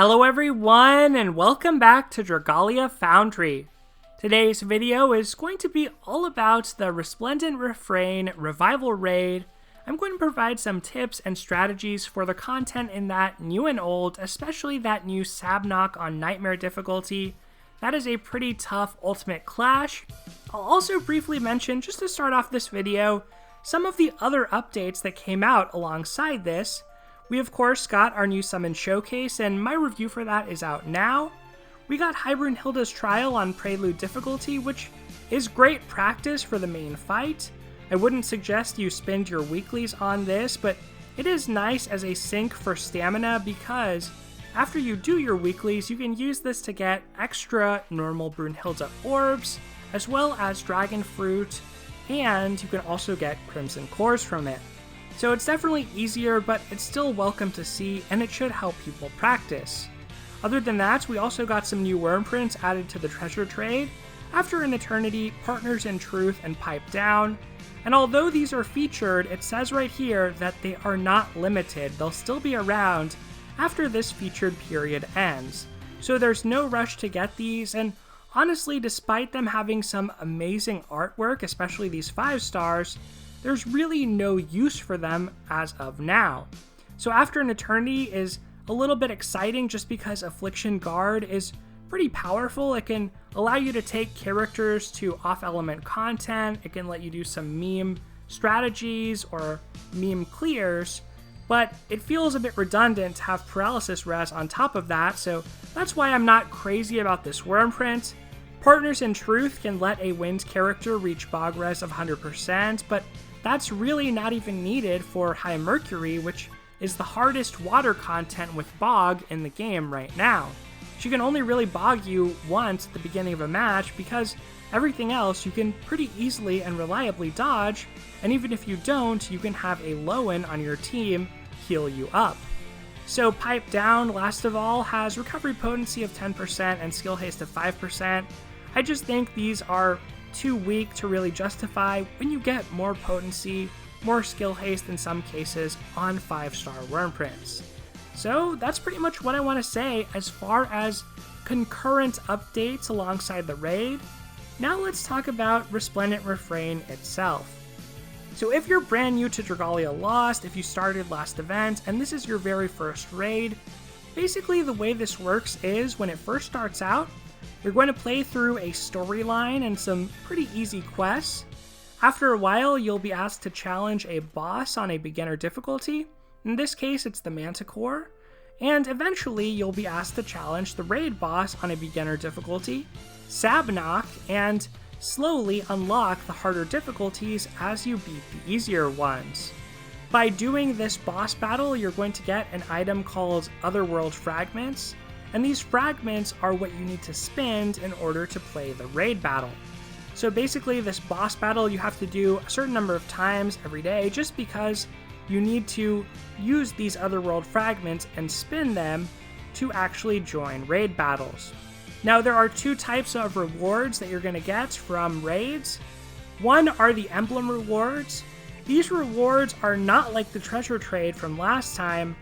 Hello everyone, and welcome back to Dragalia Foundry. Today's video is going to be all about the Resplendent Refrain Revival Raid. I'm going to provide some tips and strategies for the content in that, new and old, especially that new Sabnock on Nightmare difficulty. That is a pretty tough ultimate clash. I'll also briefly mention, just to start off this video, some of the other updates that came out alongside this. We of course got our new Summon Showcase, and my review for that is out now. We got Hilda's Trial on Prelude difficulty, which is great practice for the main fight. I wouldn't suggest you spend your weeklies on this, but it is nice as a sync for stamina because after you do your weeklies, you can use this to get extra normal Brunhilde orbs, as well as Dragon Fruit, and you can also get Crimson Cores from it. So it's definitely easier, but it's still welcome to see, and it should help people practice. Other than that, we also got some new Wyrmprints added to the treasure trade, After an Eternity, Partners in Truth, and Pipe Down. And although these are featured, it says right here that they are not limited. They'll still be around after this featured period ends. So there's no rush to get these, and honestly, despite them having some amazing artwork, especially these 5 stars, there's really no use for them as of now. So After an Eternity is a little bit exciting just because Affliction Guard is pretty powerful. It can allow you to take characters to off-element content, it can let you do some meme strategies or meme clears, but it feels a bit redundant to have Paralysis Res on top of that, so that's why I'm not crazy about this Wyrmprint. Partners in Truth can let a wind character reach Bog Res of 100%, but that's really not even needed for High Mercury, which is the hardest water content with Bog in the game right now. She can only really bog you once at the beginning of a match because everything else you can pretty easily and reliably dodge, and even if you don't, you can have a Lowen on your team heal you up. So Pipe Down, last of all, has recovery potency of 10% and skill haste of 5%. I just think these are too weak to really justify when you get more potency, more skill haste in some cases on 5-star Wyrmprints. So that's pretty much what I want to say as far as concurrent updates alongside the raid. Now let's talk about Resplendent Refrain itself. So if you're brand new to Dragalia Lost, if you started last event, and this is your very first raid, basically the way this works is when it first starts out, you're going to play through a storyline and some pretty easy quests. After a while, you'll be asked to challenge a boss on a beginner difficulty. In this case, it's the Manticore. And eventually, you'll be asked to challenge the raid boss on a beginner difficulty, Sabnock, and slowly unlock the harder difficulties as you beat the easier ones. By doing this boss battle, you're going to get an item called Otherworld Fragments, and these fragments are what you need to spend in order to play the raid battle. So basically, this boss battle you have to do a certain number of times every day just because you need to use these Otherworld Fragments and spin them to actually join raid battles. Now, there are 2 types of rewards that you're going to get from raids. One are the Emblem rewards. These rewards are not like the treasure trade from last time.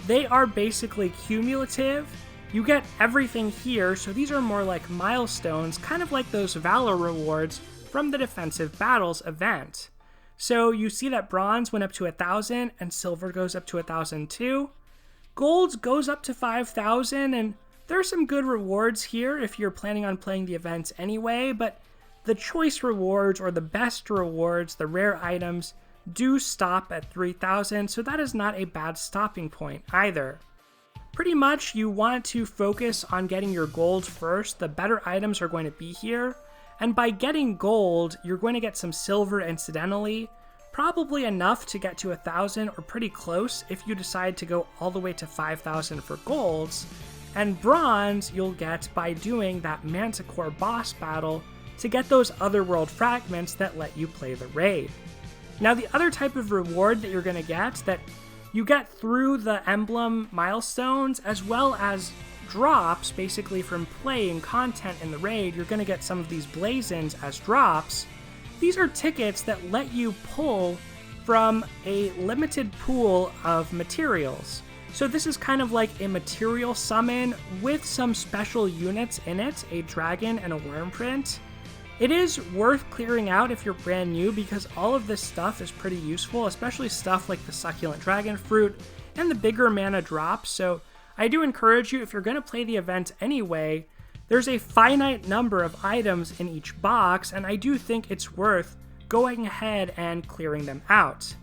They are basically cumulative. You get everything here, so these are more like milestones, kind of like those Valor rewards from the Defensive Battles event. So you see that Bronze went up to 1,000, and Silver goes up to 1,002. Gold goes up to 5,000, and there are some good rewards here if you're planning on playing the events anyway, but the choice rewards, or the best rewards, the rare items, do stop at 3,000, so that is not a bad stopping point either. Pretty much, you want to focus on getting your gold first. The better items are going to be here. And by getting gold, you're going to get some silver incidentally. Probably enough to get to 1,000 or pretty close if you decide to go all the way to 5,000 for golds. And bronze, you'll get by doing that Manticore boss battle to get those Otherworld Fragments that let you play the raid. Now, the other type of reward that you're going to get that you get through the emblem milestones as well as drops, basically from playing content in the raid, you're going to get some of these blazons as drops. These are tickets that let you pull from a limited pool of materials. So this is kind of like a material summon with some special units in it, a dragon and a Wyrmprint. It is worth clearing out if you're brand new because all of this stuff is pretty useful, especially stuff like the succulent dragon fruit and the bigger mana drops. So I do encourage you, if you're going to play the event anyway, there's a finite number of items in each box, and I do think it's worth going ahead and clearing them out.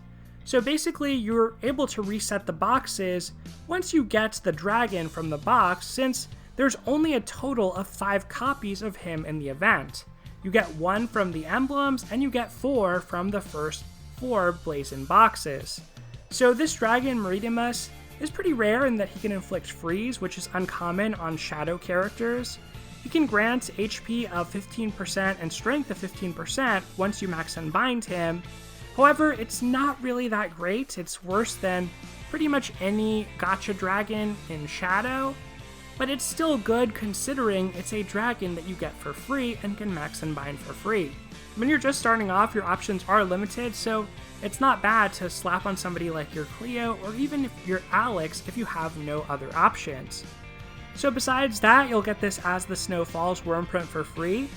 So basically, you're able to reset the boxes once you get the dragon from the box, since there's only a total of 5 copies of him in the event. You get 1 from the emblems, and you get 4 from the first 4 blazon boxes. So this dragon, Maritimus, is pretty rare in that he can inflict freeze, which is uncommon on shadow characters. He can grant HP of 15% and strength of 15% once you max unbind him. However, it's not really that great. It's worse than pretty much any gacha dragon in Shadow, but it's still good considering it's a dragon that you get for free and can max unbind for free. When you're just starting off, your options are limited, so it's not bad to slap on somebody like your Cleo or even if your Alex if you have no other options. So besides that, you'll get this As the Snow Falls Wyrmprint for free.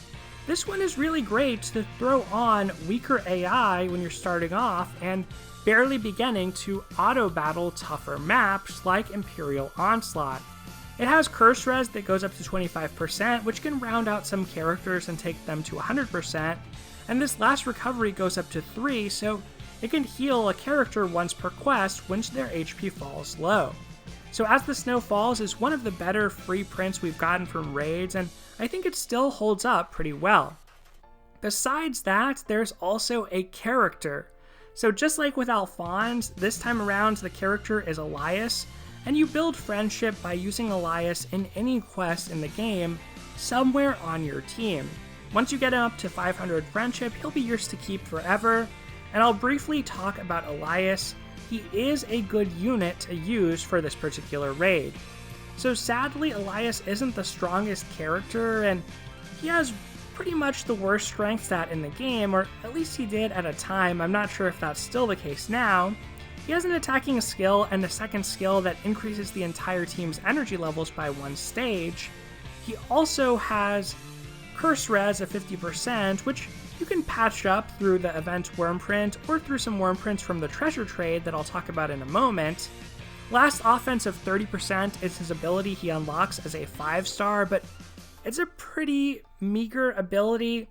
This one is really great to throw on weaker AI when you're starting off and barely beginning to auto-battle tougher maps like Imperial Onslaught. It has Curse Res that goes up to 25%, which can round out some characters and take them to 100%, and this last recovery goes up to 3, so it can heal a character once per quest when their HP falls low. So As the Snow Falls is one of the better free prints we've gotten from raids, and I think it still holds up pretty well. Besides that, there's also a character. So just like with Alphonse, this time around the character is Elias, and you build friendship by using Elias in any quest in the game somewhere on your team. Once you get him up to 500 friendship, he'll be yours to keep forever, and I'll briefly talk about Elias. He is a good unit to use for this particular raid. So sadly, Elias isn't the strongest character, and he has pretty much the worst strength stat in the game, or at least he did at a time. I'm not sure if that's still the case now. He has an attacking skill and a second skill that increases the entire team's energy levels by 1 stage. He also has Curse Res of 50%, which you can patch up through the event Wyrmprint or through some Wyrmprints from the treasure trade that I'll talk about in a moment. Last offense of 30% is his ability he unlocks as a 5-star, but it's a pretty meager ability.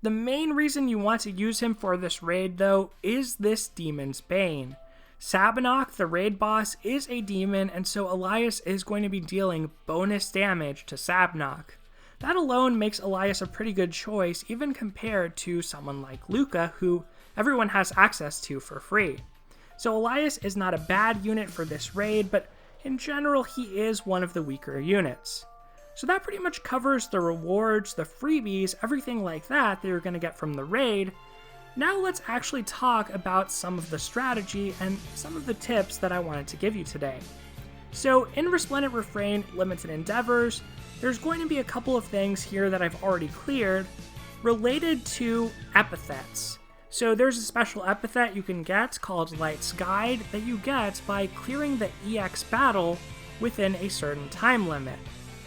The main reason you want to use him for this raid, though, is this Demon's Bane. Sabnock, the raid boss, is a demon, and so Elias is going to be dealing bonus damage to Sabnock. That alone makes Elias a pretty good choice, even compared to someone like Luca, who everyone has access to for free. So Elias is not a bad unit for this raid, but in general he is one of the weaker units. So that pretty much covers the rewards, the freebies, everything like that you're going to get from the raid. Now let's actually talk about some of the strategy and some of the tips that I wanted to give you today. So in Resplendent Refrain Limited Endeavors, there's going to be a couple of things here that I've already cleared related to epithets. So there's a special epithet you can get called Light's Guide that you get by clearing the EX battle within a certain time limit.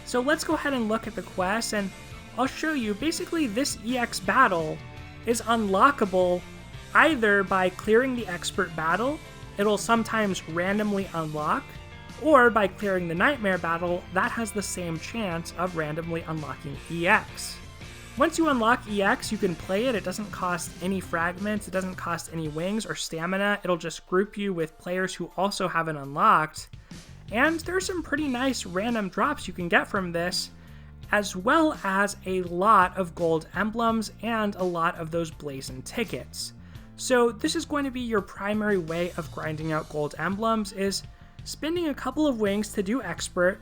So let's go ahead and look at the quest, and I'll show you basically this EX battle is unlockable either by clearing the expert battle, it'll sometimes randomly unlock, or by clearing the nightmare battle, that has the same chance of randomly unlocking EX. Once you unlock EX, you can play it. It doesn't cost any fragments, it doesn't cost any wings or stamina, it'll just group you with players who also have it unlocked. And there's some pretty nice random drops you can get from this, as well as a lot of gold emblems and a lot of those blazon tickets. So this is going to be your primary way of grinding out gold emblems, is spending a couple of wings to do expert,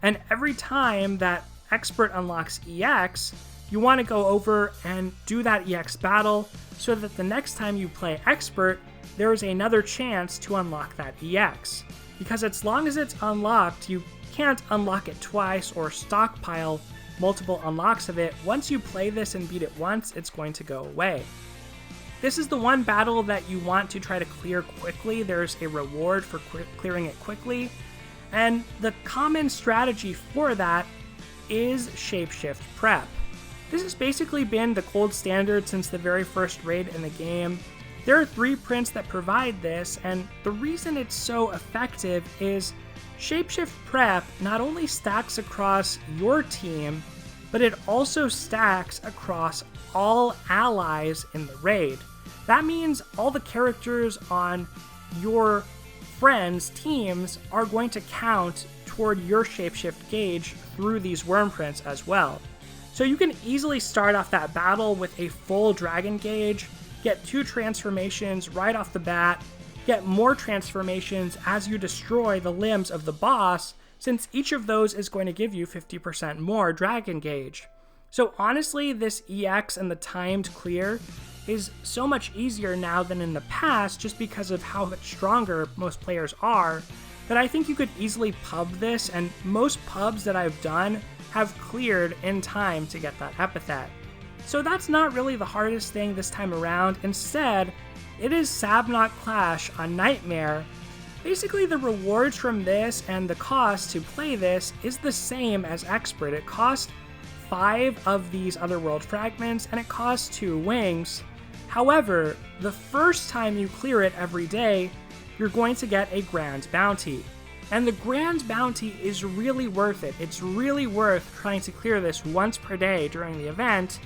and every time that expert unlocks EX, you want to go over and do that EX battle so that the next time you play expert, there is another chance to unlock that EX. Because as long as it's unlocked, you can't unlock it twice or stockpile multiple unlocks of it. Once you play this and beat it once, it's going to go away. This is the one battle that you want to try to clear quickly. There's a reward for clearing it quickly. And the common strategy for that is Shapeshift Prep. This has basically been the gold standard since the very first raid in the game. There are 3 prints that provide this, and the reason it's so effective is Shapeshift Prep not only stacks across your team, but it also stacks across all allies in the raid. That means all the characters on your friends' teams are going to count toward your Shapeshift gauge through these Wyrmprints as well. So you can easily start off that battle with a full dragon gauge, get 2 transformations right off the bat, get more transformations as you destroy the limbs of the boss, since each of those is going to give you 50% more dragon gauge. So honestly, this EX and the timed clear is so much easier now than in the past just because of how much stronger most players are, that I think you could easily pub this, and most pubs that I've done have cleared in time to get that epithet. So that's not really the hardest thing this time around. Instead, it is Sabnock Clash on Nightmare. Basically, the rewards from this and the cost to play this is the same as Expert. It costs 5 of these Otherworld fragments, and it costs 2 wings. However, the first time you clear it every day, you're going to get a Grand Bounty. And the Grand Bounty is really worth it. It's really worth trying to clear this once per day during the event,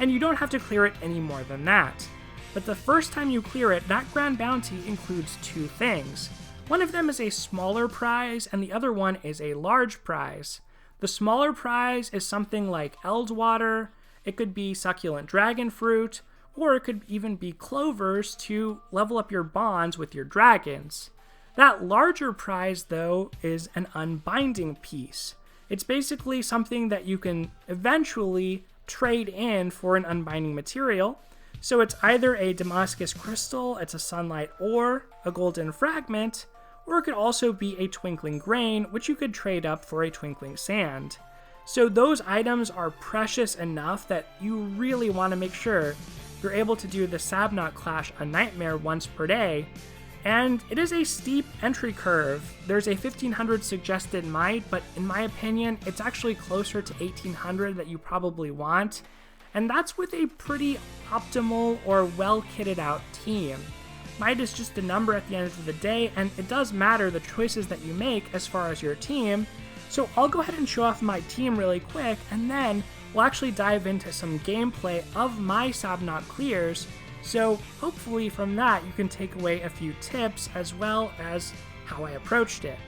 and you don't have to clear it any more than that. But the first time you clear it, that Grand Bounty includes 2 things. One of them is a smaller prize, and the other one is a large prize. The smaller prize is something like Eldwater, it could be succulent dragon fruit, or it could even be clovers to level up your bonds with your dragons. That larger prize, though, is an unbinding piece. It's basically something that you can eventually trade in for an unbinding material. So it's either a Damascus crystal, it's a sunlight ore, a golden fragment, or it could also be a twinkling grain, which you could trade up for a twinkling sand. So those items are precious enough that you really want to make sure you're able to do the Sabnock Clash on Nightmare once per day. And it is a steep entry curve. There's a 1500 suggested might, but in my opinion, it's actually closer to 1800 that you probably want. And that's with a pretty optimal or well-kitted out team. Might is just a number at the end of the day, and it does matter the choices that you make as far as your team. So I'll go ahead and show off my team really quick, and then we'll actually dive into some gameplay of my Sabnock clears. So hopefully from that you can take away a few tips as well as how I approached it.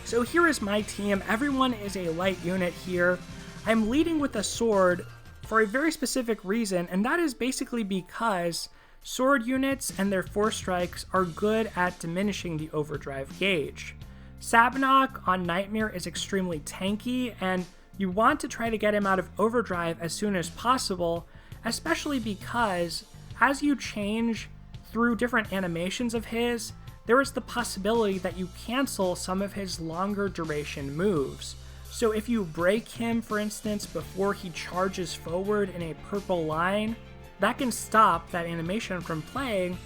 So here is my team. Everyone is a light unit here. I'm leading with a sword for a very specific reason, and that is basically because sword units and their 4 strikes are good at diminishing the overdrive gauge. Sabnock on Nightmare is extremely tanky, and you want to try to get him out of overdrive as soon as possible, especially because as you change through different animations of his, there is the possibility that you cancel some of his longer duration moves. So if you break him, for instance, before he charges forward in a purple line, that can stop that animation from playing,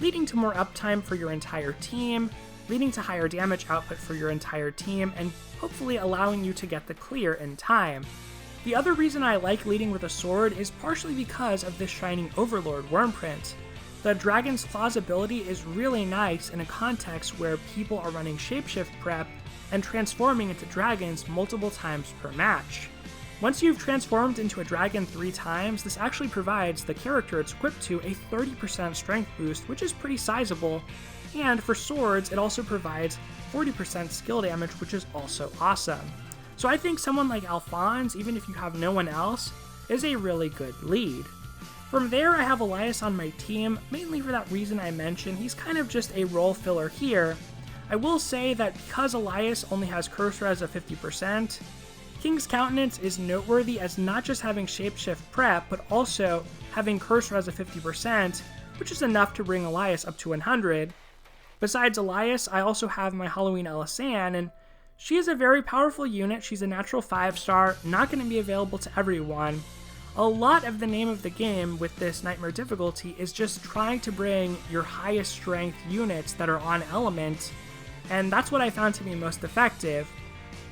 leading to more uptime for your entire team, leading to higher damage output for your entire team, and hopefully allowing you to get the clear in time. The other reason I like leading with a sword is partially because of this Shining Overlord Wyrmprint. The Dragon's Claws ability is really nice in a context where people are running Shapeshift Prep and transforming into dragons multiple times per match. Once you've transformed into a dragon 3 times, this actually provides the character it's equipped to a 30% strength boost, which is pretty sizable, and for swords it also provides 40% skill damage, which is also awesome. So I think someone like Alphonse, even if you have no one else, is a really good lead. From there, I have Elias on my team, mainly for that reason I mentioned. He's kind of just a role filler here. I will say that because Elias only has Curse Res of 50%, King's Countenance is noteworthy as not just having Shapeshift Prep, but also having Curse Res of 50%, which is enough to bring Elias up to 100. Besides Elias, I also have my Halloween Elisanne, and she is a very powerful unit. She's a natural 5-star, not going to be available to everyone. A lot of the name of the game with this Nightmare difficulty is just trying to bring your highest strength units that are on element and that's what I found to be most effective.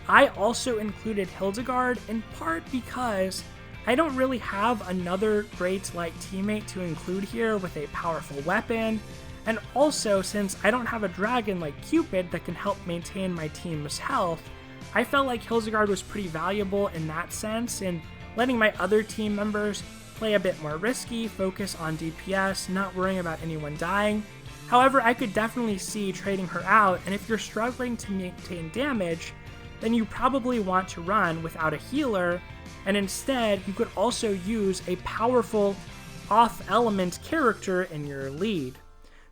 I also included Hildegard in part because I don't really have another great light teammate to include here with a powerful weapon, and also since I don't have a dragon like Cupid that can help maintain my team's health, I felt like Hildegard was pretty valuable in that sense, in letting my other team members play a bit more risky, focus on DPS, not worrying about anyone dying. However, I could definitely see trading her out, and if you're struggling to maintain damage, then you probably want to run without a healer, and instead you could also use a powerful off-element character in your lead.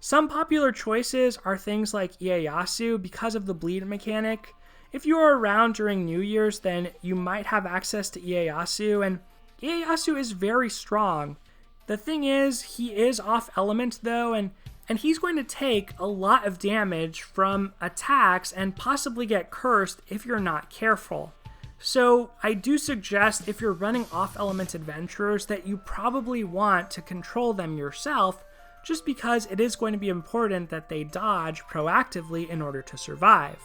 Some popular choices are things like Ieyasu because of the bleed mechanic. If you are around during New Year's, then you might have access to Ieyasu, and Ieyasu is very strong. The thing is, he is off-element though, and he's going to take a lot of damage from attacks and possibly get cursed if you're not careful. So I do suggest if you're running off-element adventurers that you probably want to control them yourself, just because it is going to be important that they dodge proactively in order to survive.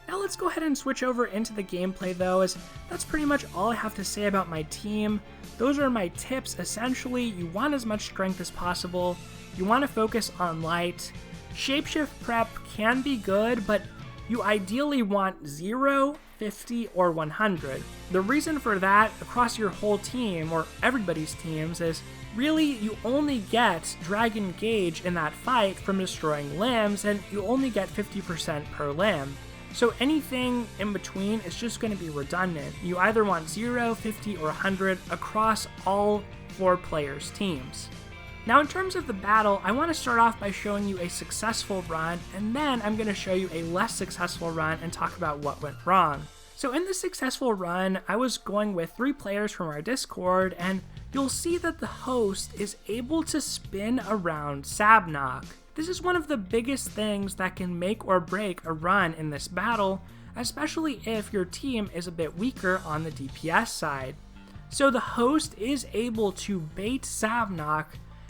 Now let's go ahead and switch over into the gameplay though, as that's pretty much all I have to say about my team. Those are my tips. Essentially, you want as much strength as possible, you want to focus on light. Shapeshift prep can be good, but you ideally want 0, 50, or 100. The reason for that across your whole team, or everybody's teams, is really you only get Dragon Gauge in that fight from destroying limbs, and you only get 50% per limb. So anything in between is just going to be redundant. You either want 0, 50, or 100 across all 4 players' teams. Now in terms of the battle, I want to start off by showing you a successful run, and then I'm going to show you a less successful run and talk about what went wrong. So in the successful run, I was going with 3 players from our Discord, and you'll see that the host is able to spin around Sabnock. This is one of the biggest things that can make or break a run in this battle, especially if your team is a bit weaker on the DPS side. So the host is able to bait Sabnock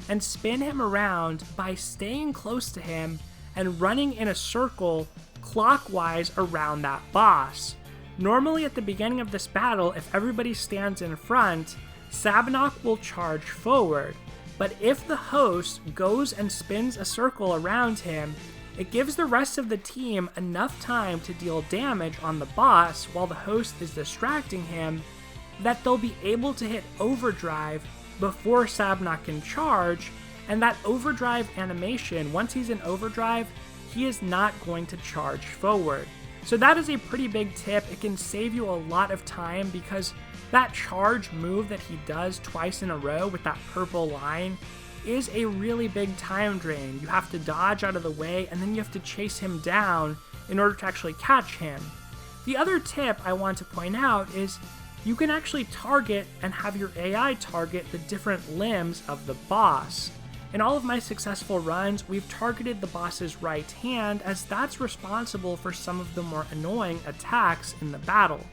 and spin him around by staying close to him and running in a circle clockwise around that boss. Normally at the beginning of this battle, if everybody stands in front, Sabnock will charge forward, but if the host goes and spins a circle around him, it gives the rest of the team enough time to deal damage on the boss while the host is distracting him, that they'll be able to hit overdrive before Sabnock can charge, and that overdrive animation, once he's in overdrive, he is not going to charge forward. So that is a pretty big tip. It can save you a lot of time because that charge move that he does twice in a row with that purple line is a really big time drain. You have to dodge out of the way and then you have to chase him down in order to actually catch him. The other tip I want to point out is you can actually target and have your AI target the different limbs of the boss. In all of my successful runs, we've targeted the boss's right hand, as that's responsible for some of the more annoying attacks in the battle.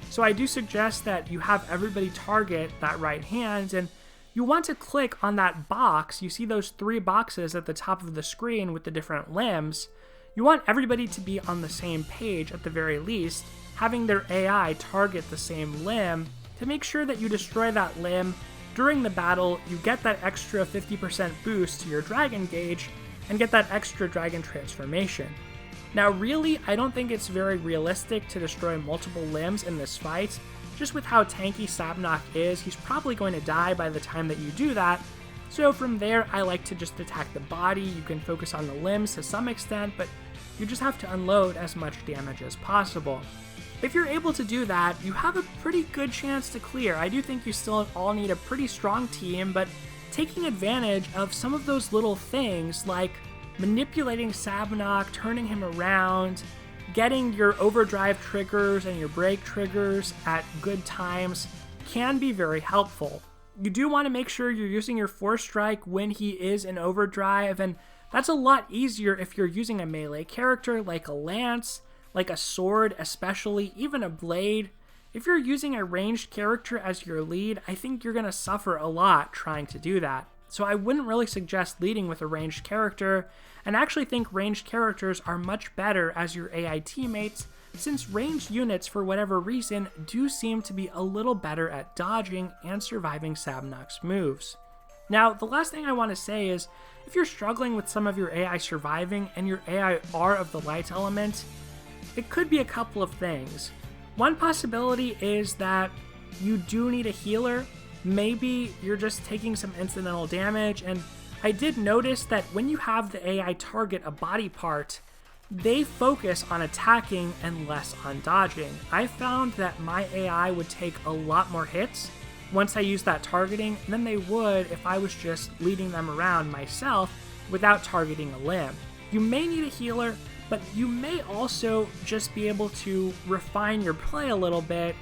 So I do suggest that you have everybody target that right hand, and you want to click on that box. You see those 3 boxes at the top of the screen with the different limbs. You want everybody to be on the same page at the very least, having their AI target the same limb to make sure that you destroy that limb. During the battle, you get that extra 50% boost to your Dragon Gauge and get that extra Dragon Transformation. Now really, I don't think it's very realistic to destroy multiple limbs in this fight. Just with how tanky Sabnock is, he's probably going to die by the time that you do that. So from there, I like to just attack the body. You can focus on the limbs to some extent, but you just have to unload as much damage as possible. If you're able to do that, you have a pretty good chance to clear. I do think you still all need a pretty strong team, but taking advantage of some of those little things like manipulating Sabnock, turning him around, getting your overdrive triggers and your break triggers at good times can be very helpful. You do want to make sure you're using your Force Strike when he is in overdrive, and that's a lot easier if you're using a melee character like a lance, like a sword especially, even a blade. If you're using a ranged character as your lead, I think you're going to suffer a lot trying to do that. So I wouldn't really suggest leading with a ranged character, and actually think ranged characters are much better as your AI teammates, since ranged units, for whatever reason, do seem to be a little better at dodging and surviving Sabnock's moves. Now, the last thing I want to say is, if you're struggling with some of your AI surviving and your AI are of the light element, it could be a couple of things. One possibility is that you do need a healer. Maybe you're just taking some incidental damage, and I did notice that when you have the AI target a body part, they focus on attacking and less on dodging. I found that my AI would take a lot more hits once I used that targeting than they would if I was just leading them around myself without targeting a limb. You may need a healer, but you may also just be able to refine your play a little bit,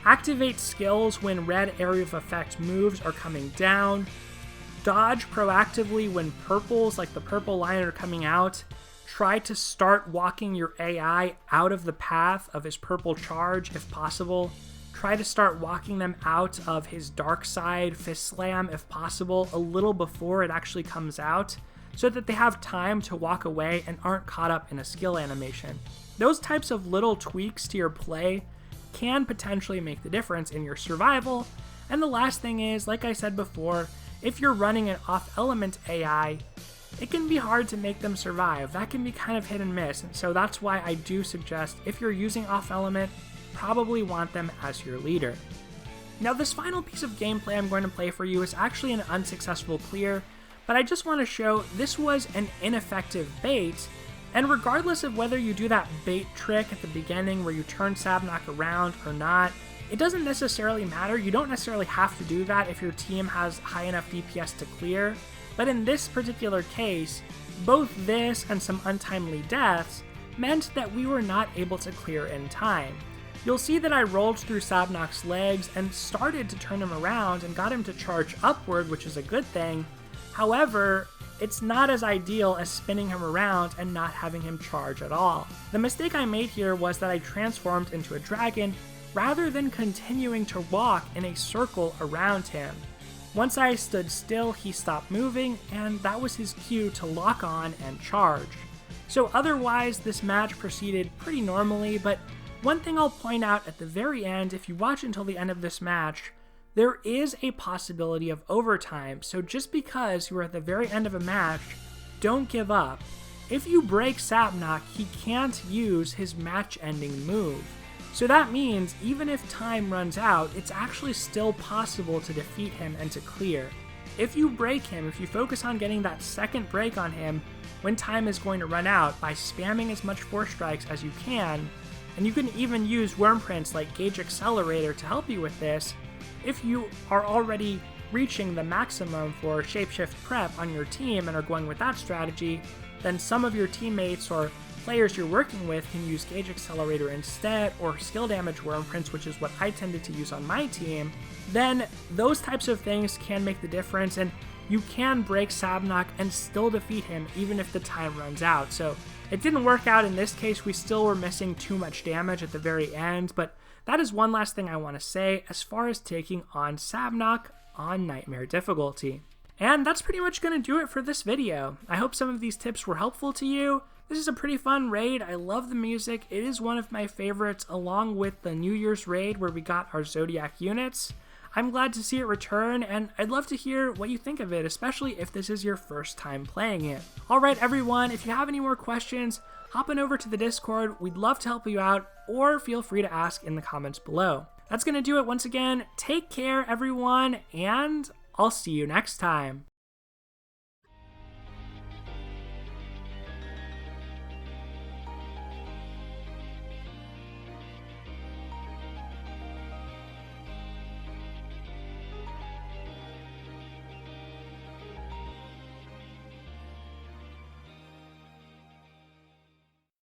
activate skills when red area of effect moves are coming down, dodge proactively when purples, like the purple line, are coming out, try to start walking your AI out of the path of his purple charge if possible, try to start walking them out of his dark side fist slam if possible a little before it actually comes out, so that they have time to walk away and aren't caught up in a skill animation. Those types of little tweaks to your play can potentially make the difference in your survival. And the last thing is, like I said before, if you're running an off-element AI, it can be hard to make them survive. That can be kind of hit and miss, and so that's why I do suggest, if you're using off-element, probably want them as your leader. Now, this final piece of gameplay I'm going to play for you is actually an unsuccessful clear, but I just want to show this was an ineffective bait, and regardless of whether you do that bait trick at the beginning where you turn Sabnock around or not, it doesn't necessarily matter. You don't necessarily have to do that if your team has high enough DPS to clear, but in this particular case, both this and some untimely deaths meant that we were not able to clear in time. You'll see that I rolled through Sabnock's legs and started to turn him around and got him to charge upward, which is a good thing. However, it's not as ideal as spinning him around and not having him charge at all. The mistake I made here was that I transformed into a dragon rather than continuing to walk in a circle around him. Once I stood still, he stopped moving, and that was his cue to lock on and charge. So otherwise, this match proceeded pretty normally, but one thing I'll point out at the very end, if you watch until the end of this match, there is a possibility of overtime, so just because you are at the very end of a match, don't give up. If you break Sabnock, he can't use his match-ending move. So that means even if time runs out, it's actually still possible to defeat him and to clear. If you break him, if you focus on getting that second break on him when time is going to run out by spamming as much force strikes as you can, and you can even use Wyrmprints like Gauge Accelerator to help you with this, if you are already reaching the maximum for Shapeshift Prep on your team and are going with that strategy, then some of your teammates or players you're working with can use Gauge Accelerator instead, or Skill Damage Wyrmprints, which is what I tended to use on my team. Then those types of things can make the difference, and you can break Sabnock and still defeat him even if the time runs out. So it didn't work out in this case. We still were missing too much damage at the very end, but that is one last thing I want to say as far as taking on Sabnock on Nightmare difficulty. And that's pretty much going to do it for this video. I hope some of these tips were helpful to you. This is a pretty fun raid. I love the music. It is one of my favorites, along with the New Year's raid where we got our Zodiac units. I'm glad to see it return, and I'd love to hear what you think of it, especially if this is your first time playing it. Alright everyone, if you have any more questions, hop on over to the Discord. We'd love to help you out, or feel free to ask in the comments below. That's going to do it once again. Take care everyone, and I'll see you next time.